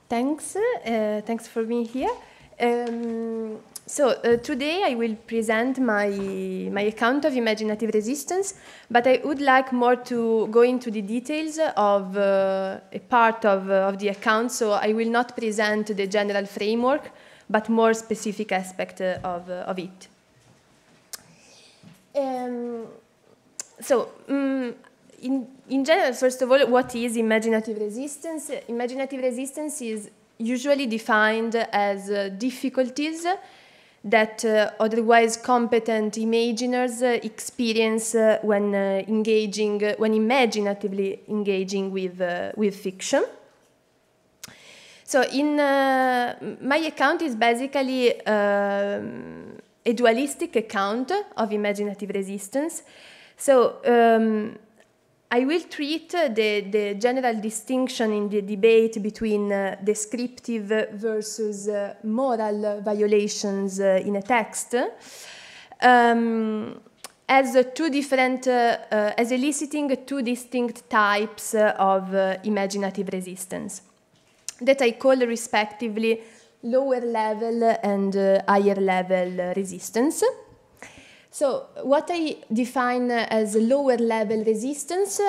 Thanks. Thanks for being here. Today I will present my account of imaginative resistance, but I would like more to go into the details of a part of the account, so I will not present the general framework, but more specific aspect of it. In general, first of all, what is imaginative resistance? Imaginative resistance is usually defined as difficulties that otherwise competent imaginers experience when imaginatively engaging with fiction. So, my account is basically a dualistic account of imaginative resistance. So, I will treat the general distinction in the debate between descriptive versus moral violations in a text as eliciting two distinct types of imaginative resistance that I call respectively lower level and higher level resistance. So, what I define as lower level resistance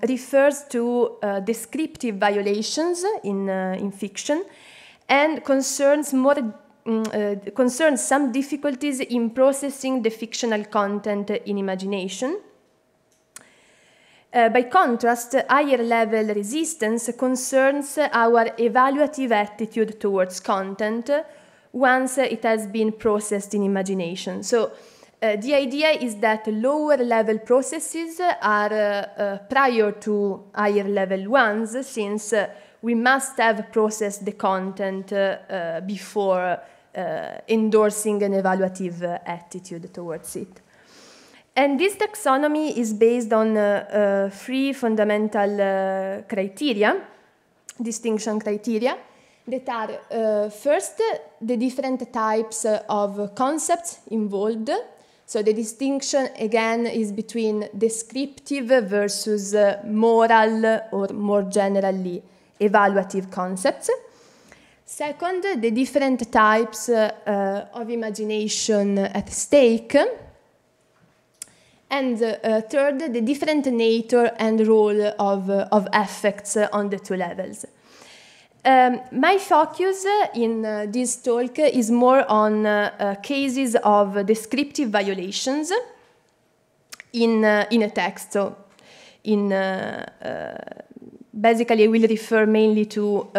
refers to descriptive violations in fiction and concerns some difficulties in processing the fictional content in imagination. By contrast, higher level resistance concerns our evaluative attitude towards content once it has been processed in imagination. So, the idea is that lower level processes are prior to higher level ones, since we must have processed the content before endorsing an evaluative attitude towards it. And this taxonomy is based on three fundamental distinction criteria, that are first, the different types of concepts involved. So the distinction, again, is between descriptive versus moral, or more generally, evaluative concepts. Second, the different types of imagination at stake. And third, the different nature and role of affects on the two levels. My focus in this talk is more on cases of descriptive violations in a text. So, basically, I will refer mainly to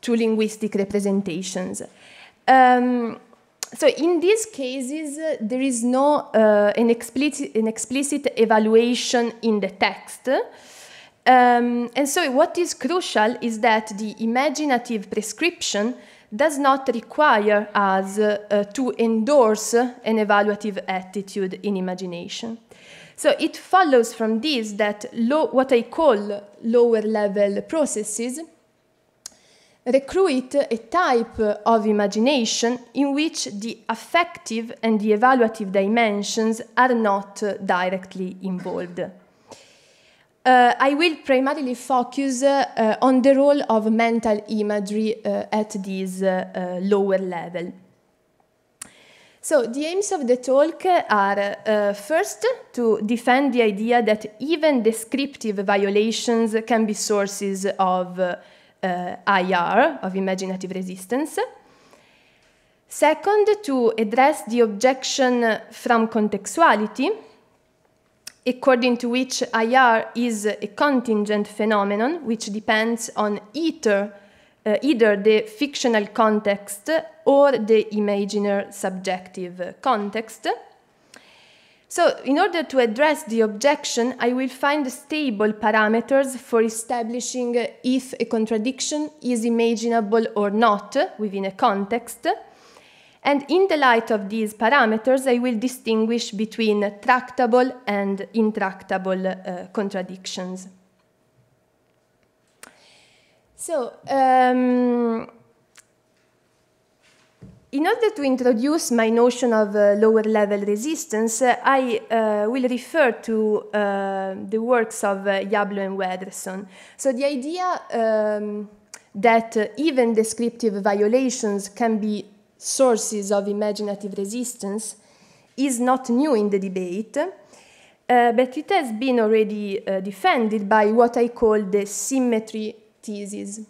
linguistic representations. So, in these cases, there is no an explicit evaluation in the text. And so what is crucial is that the imaginative prescription does not require us to endorse an evaluative attitude in imagination. So it follows from this that what I call lower level processes recruit a type of imagination in which the affective and the evaluative dimensions are not directly involved. I will primarily focus on the role of mental imagery at this lower level. So the aims of the talk are first, to defend the idea that even descriptive violations can be sources of IR, of imaginative resistance. Second, to address the objection from contextuality, according to which IR is a contingent phenomenon which depends on either the fictional context or the imaginer subjective context. So, in order to address the objection, I will find stable parameters for establishing if a contradiction is imaginable or not within a context. And in the light of these parameters, I will distinguish between tractable and intractable contradictions. So, in order to introduce my notion of lower level resistance, I will refer to the works of Jablo and Wederson. So the idea that even descriptive violations can be sources of imaginative resistance is not new in the debate, but it has been already defended by what I call the symmetry thesis.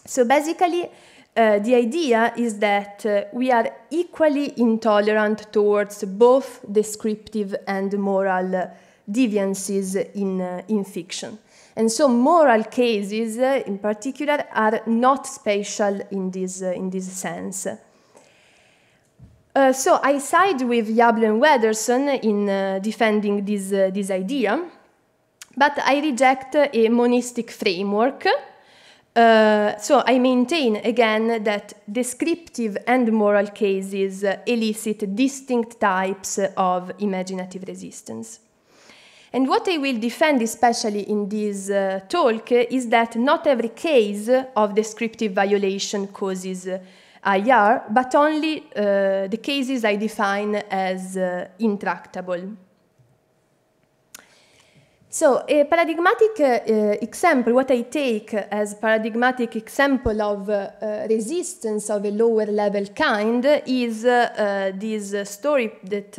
So basically, the idea is that we are equally intolerant towards both descriptive and moral deviances in fiction. And so moral cases, in particular, are not special in this sense. So I side with Jablo and Wederson in defending this idea, but I reject a monistic framework. So I maintain again that descriptive and moral cases elicit distinct types of imaginative resistance. And what I will defend, especially in this talk, is that not every case of descriptive violation causes IR, but only the cases I define as intractable. So a paradigmatic example, what I take as paradigmatic example of resistance of a lower level kind is this story that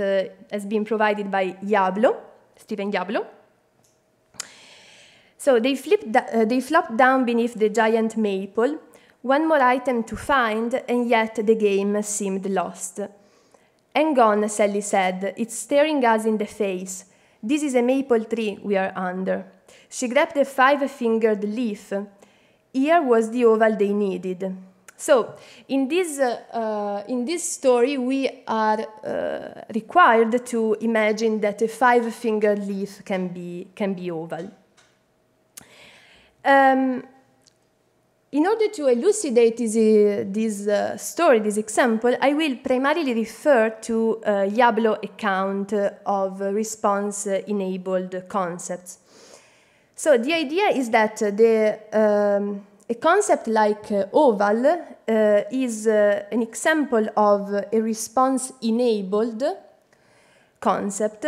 has been provided by Stephen Jablo. So they flopped down beneath the giant maple, one more item to find, and yet the game seemed lost. Hang on, Sally said, it's staring us in the face. This is a maple tree we are under. She grabbed a 5-fingered leaf. Here was the oval they needed. So, in this story, we are required to imagine that a 5-fingered leaf can be oval. In order to elucidate this story, this example, I will primarily refer to Jablo's account of response-enabled concepts. So the idea is that a concept like oval is an example of a response-enabled concept.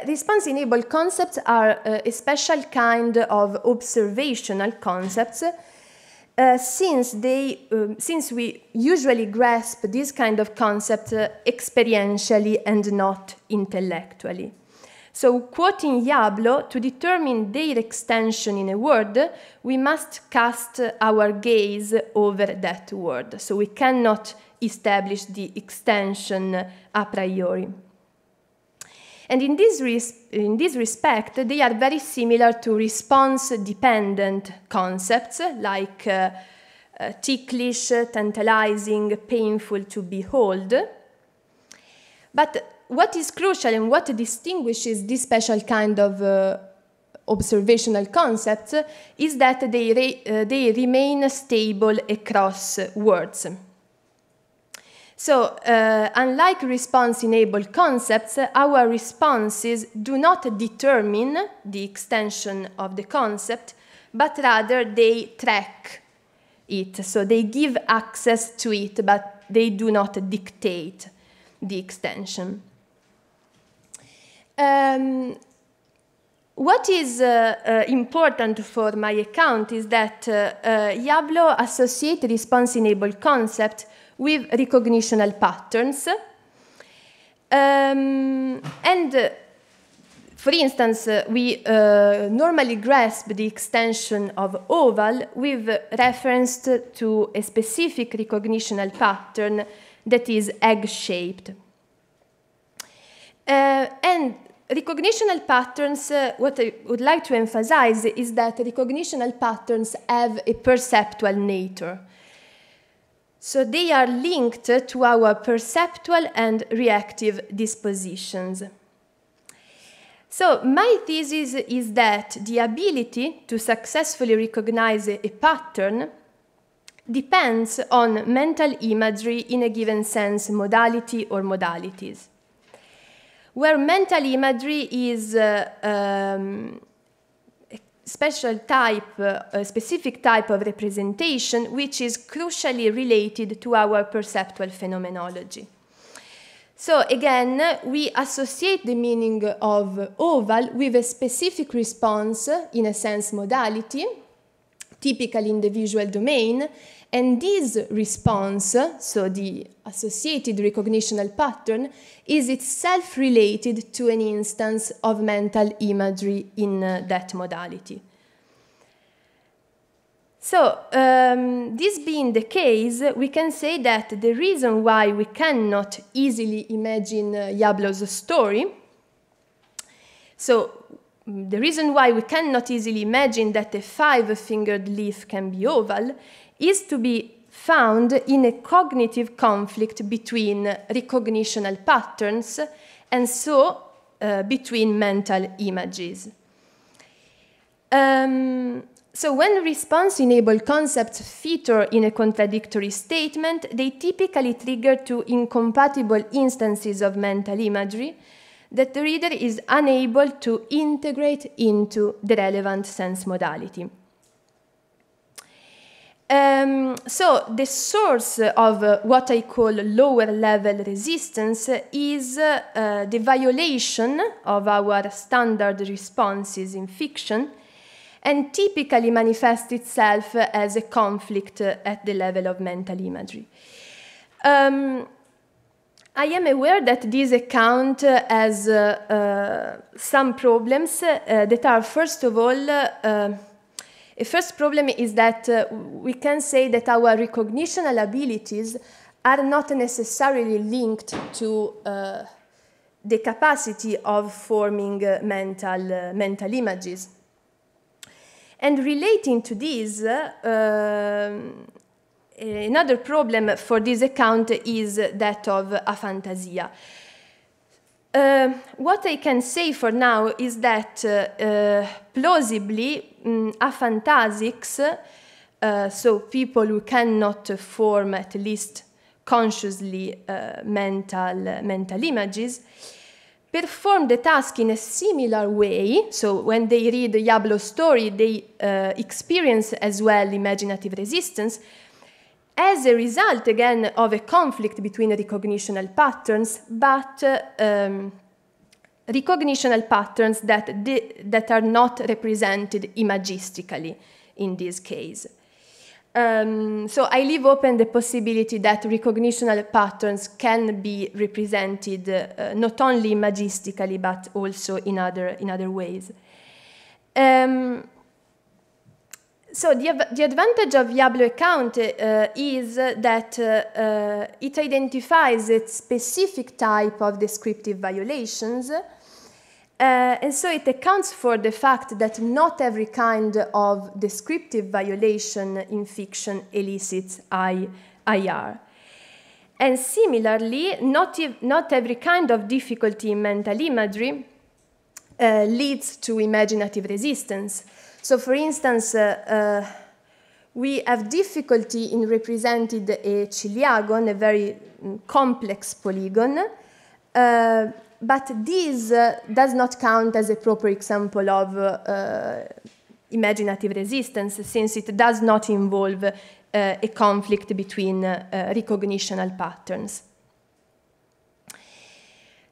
Response-enabled concepts are a special kind of observational concepts since we usually grasp this kind of concept experientially and not intellectually. So, quoting Jablo, to determine their extension in a word, we must cast our gaze over that word. So we cannot establish the extension a priori. And in this respect, they are very similar to response-dependent concepts like ticklish, tantalizing, painful to behold. But what is crucial and what distinguishes this special kind of observational concepts is that they remain stable across words. So, unlike response-enabled concepts, our responses do not determine the extension of the concept, but rather they track it. So they give access to it, but they do not dictate the extension. What is important for my account is that Jablo associates response-enabled concept with recognitional patterns. And for instance, we normally grasp the extension of oval with reference to a specific recognitional pattern that is egg-shaped. And recognitional patterns, what I would like to emphasize is that recognitional patterns have a perceptual nature. So they are linked to our perceptual and reactive dispositions. So my thesis is that the ability to successfully recognize a pattern depends on mental imagery in a given sense modality or modalities, where mental imagery is a specific type of representation which is crucially related to our perceptual phenomenology. So again, we associate the meaning of oval with a specific response in a sense modality, typically in the visual domain, and this response, so the associated recognitional pattern, is itself related to an instance of mental imagery in that modality. So, this being the case, we can say that the reason why we cannot easily imagine Jablow's story, so the reason why we cannot easily imagine that a five-fingered leaf can be oval is to be found in a cognitive conflict between recognitional patterns and so between mental images. So when response-enabled concepts feature in a contradictory statement, they typically trigger two incompatible instances of mental imagery that the reader is unable to integrate into the relevant sense modality. So the source of what I call lower-level resistance is the violation of our standard responses in fiction, and typically manifests itself as a conflict at the level of mental imagery. I am aware that this account has some problems that are, first of all, a first problem is that we can say that our recognitional abilities are not necessarily linked to the capacity of forming mental images. And relating to this, another problem for this account is that of aphantasia. What I can say for now is that plausibly aphantasics, so people who cannot form at least consciously mental images, perform the task in a similar way. So when they read the Jablow story, they experience as well imaginative resistance as a result, again, of a conflict between recognitional patterns, but recognitional patterns that are not represented imagistically in this case. So I leave open the possibility that recognitional patterns can be represented not only imagistically but also in other ways. So the advantage of Jablow account is that it identifies a specific type of descriptive violations, and so it accounts for the fact that not every kind of descriptive violation in fiction elicits IR. And similarly, not every kind of difficulty in mental imagery leads to imaginative resistance. So, for instance, we have difficulty in representing a ciliagon, a very complex polygon, but this does not count as a proper example of imaginative resistance, since it does not involve a conflict between recognitional patterns.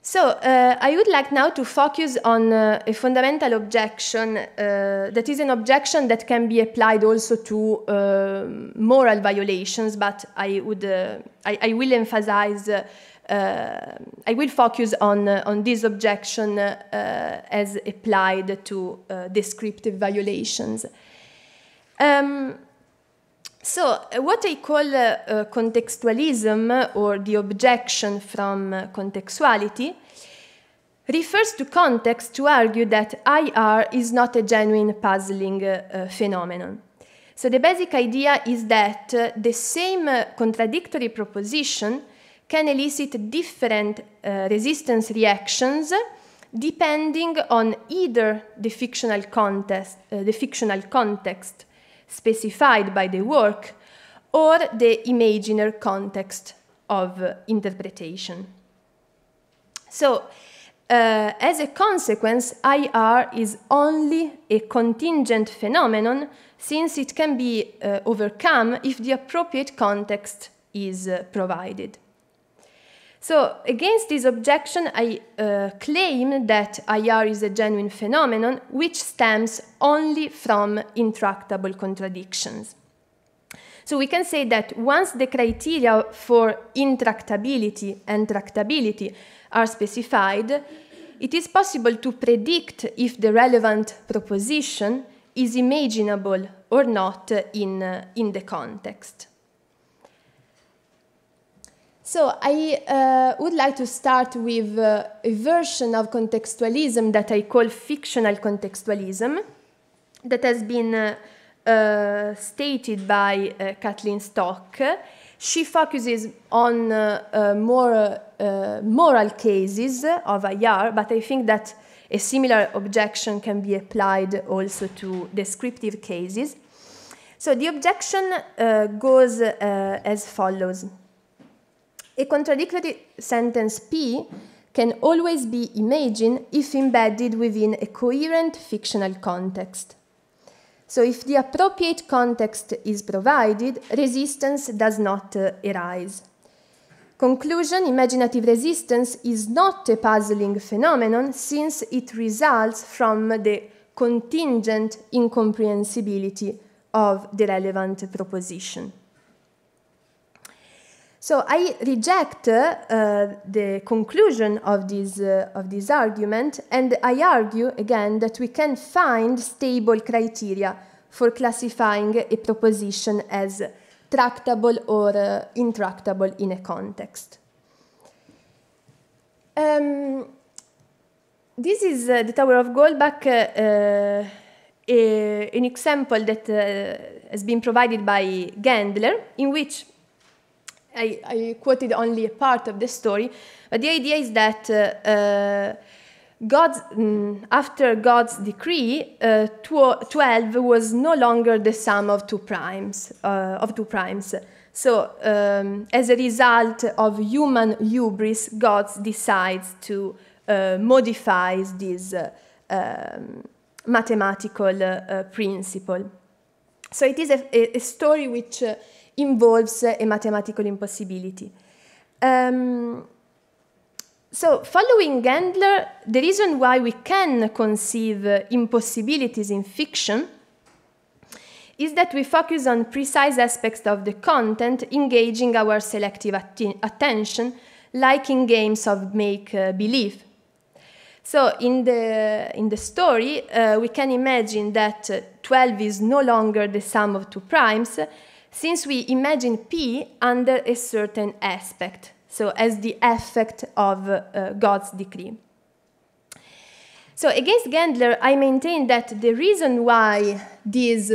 So I would like now to focus on a fundamental objection that is an objection that can be applied also to moral violations, but I will emphasize, I will focus on this objection as applied to descriptive violations. So what I call contextualism, or the objection from contextuality, refers to context to argue that IR is not a genuine puzzling phenomenon. So the basic idea is that the same contradictory proposition can elicit different resistance reactions depending on either the fictional context specified by the work or the imaginary context of interpretation. So, as a consequence, IR is only a contingent phenomenon, since it can be overcome if the appropriate context is provided. So against this objection, I claim that IR is a genuine phenomenon which stems only from intractable contradictions. So we can say that once the criteria for intractability and tractability are specified, it is possible to predict if the relevant proposition is imaginable or not in the context. So I would like to start with a version of contextualism that I call fictional contextualism, that has been stated by Kathleen Stock. She focuses on more moral cases of IR, but I think that a similar objection can be applied also to descriptive cases. So the objection goes as follows. A contradictory sentence P can always be imagined if embedded within a coherent fictional context. So if the appropriate context is provided, resistance does not arise. Conclusion, imaginative resistance is not a puzzling phenomenon since it results from the contingent incomprehensibility of the relevant proposition. So I reject the conclusion of this argument, and I argue again that we can find stable criteria for classifying a proposition as tractable or intractable in a context. This is the Tower of Goldbach, an example that has been provided by Gendler, in which I quoted only a part of the story, but the idea is that after God's decree, 12 was no longer the sum of two primes. So, as a result of human hubris, God decides to modify this mathematical principle. So it is a story which involves a mathematical impossibility. So following Gendler, the reason why we can conceive impossibilities in fiction is that we focus on precise aspects of the content, engaging our selective attention, like in games of make-believe. So in the story, we can imagine that 12 is no longer the sum of two primes, since we imagine P under a certain aspect, so as the effect of God's decree. So against Gendler, I maintain that the reason why this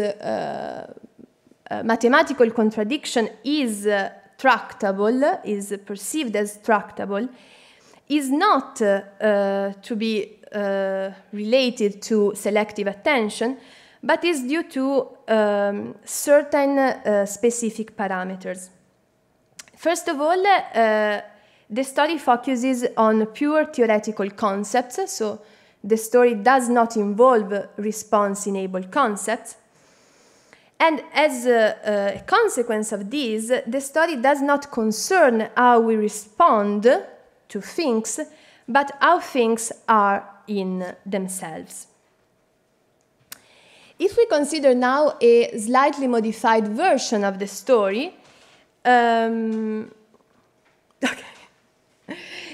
mathematical contradiction is tractable, is perceived as tractable, is not to be related to selective attention, but is due to certain specific parameters. First of all, the story focuses on pure theoretical concepts, so the story does not involve response-enabled concepts. And as a consequence of this, the story does not concern how we respond to things, but how things are in themselves. If we consider now a slightly modified version of the story, if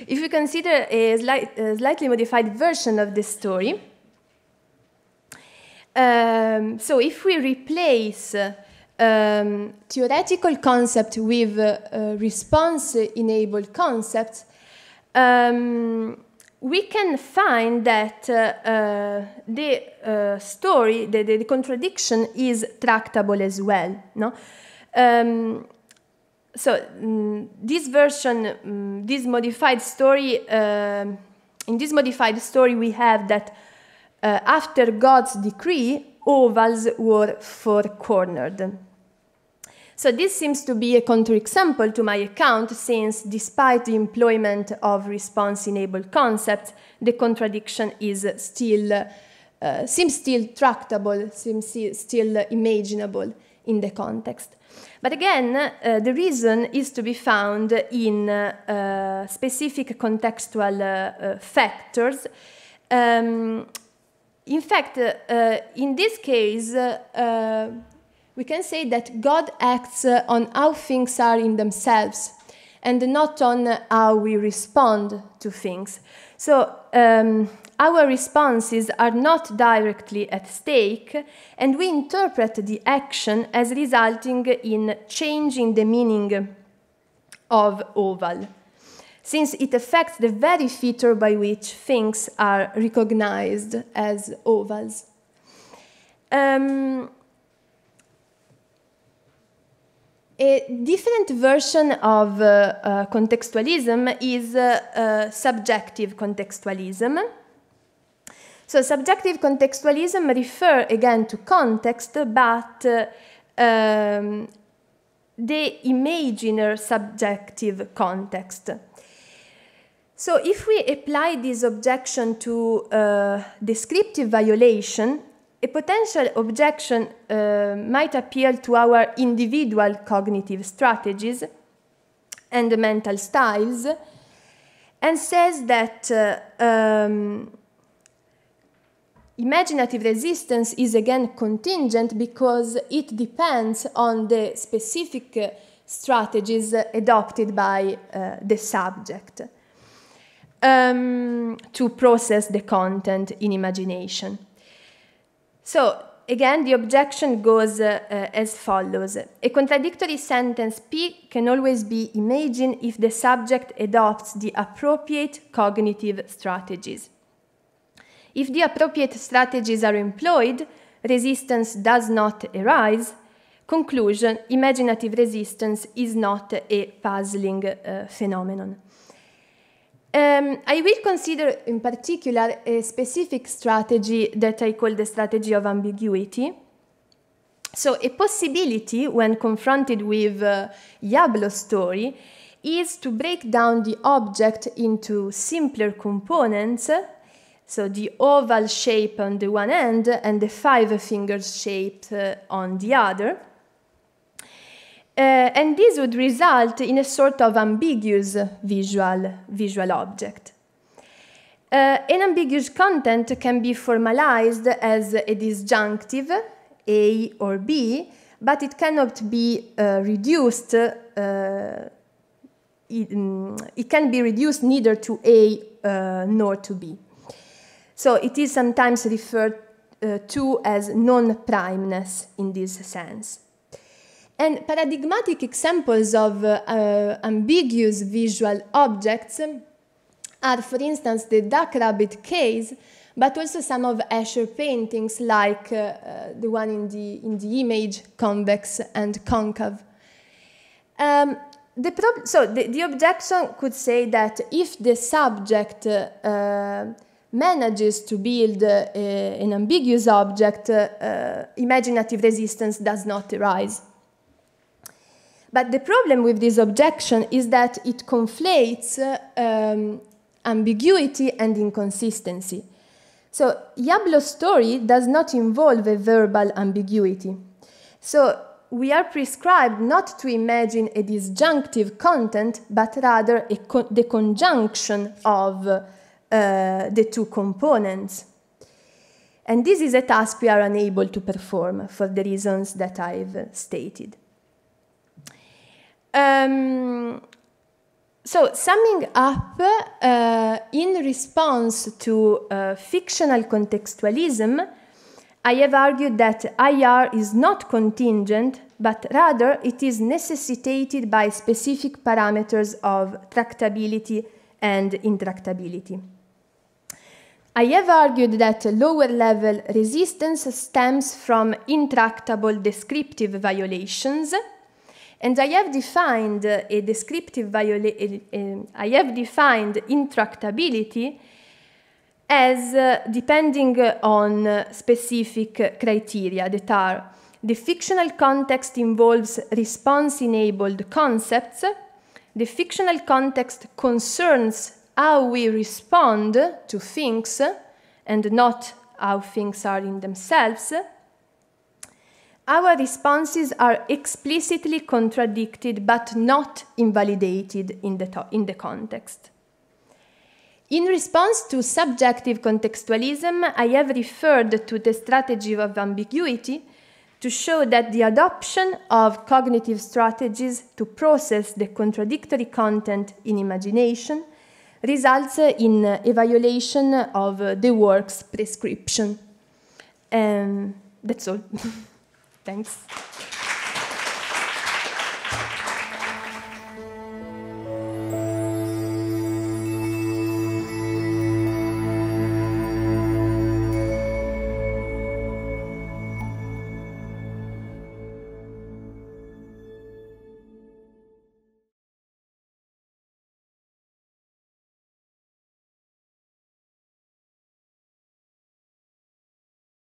we consider a slightly modified version of the story, so if we replace theoretical concept with response-enabled concepts, we can find that the story, the contradiction is tractable as well. No? This version, this modified story, in this modified story we have that after God's decree, ovals were four-cornered. So this seems to be a counterexample to my account, since despite the employment of response-enabled concepts, the contradiction is still, seems still tractable, seems still imaginable in the context. But again, the reason is to be found in specific contextual factors. In fact, in this case, we can say that God acts on how things are in themselves and not on how we respond to things. So our responses are not directly at stake, and we interpret the action as resulting in changing the meaning of oval, since it affects the very feature by which things are recognized as ovals. A different version of contextualism is subjective contextualism. So subjective contextualism refers again to context, but the imaginary subjective context. So if we apply this objection to descriptive violation, a potential objection might appeal to our individual cognitive strategies and mental styles, and says that imaginative resistance is again contingent because it depends on the specific strategies adopted by the subject to process the content in imagination. So, again, the objection goes as follows. A contradictory sentence P can always be imagined if the subject adopts the appropriate cognitive strategies. If the appropriate strategies are employed, resistance does not arise. Conclusion, imaginative resistance is not a puzzling phenomenon. I will consider in particular a specific strategy that I call the strategy of ambiguity. So a possibility when confronted with Diablo's story is to break down the object into simpler components, so the oval shape on the one end and the 5 fingers shape on the other. And this would result in a sort of ambiguous visual object. An ambiguous content can be formalized as a disjunctive, A or B, but it cannot be reduced. It can be reduced neither to A nor to B. So it is sometimes referred to as non-primeness in this sense. And paradigmatic examples of ambiguous visual objects are, for instance, the duck rabbit case, but also some of Escher paintings like the one in the image, convex and concave. The objection could say that if the subject manages to build an ambiguous object, imaginative resistance does not arise. But the problem with this objection is that it conflates ambiguity and inconsistency. So Diablo's story does not involve a verbal ambiguity. So we are prescribed not to imagine a disjunctive content, but rather the conjunction of the two components. And this is a task we are unable to perform for the reasons that I've stated. So summing up, in response to fictional contextualism, I have argued that IR is not contingent, but rather it is necessitated by specific parameters of tractability and intractability. I have argued that lower-level resistance stems from intractable descriptive violations, and I have defined intractability as depending on specific criteria that are: the fictional context involves response-enabled concepts, the fictional context concerns how we respond to things and not how things are in themselves, our responses are explicitly contradicted but not invalidated in the context. In response to subjective contextualism, I have referred to the strategy of ambiguity to show that the adoption of cognitive strategies to process the contradictory content in imagination results in a violation of the work's prescription. That's all. Thanks.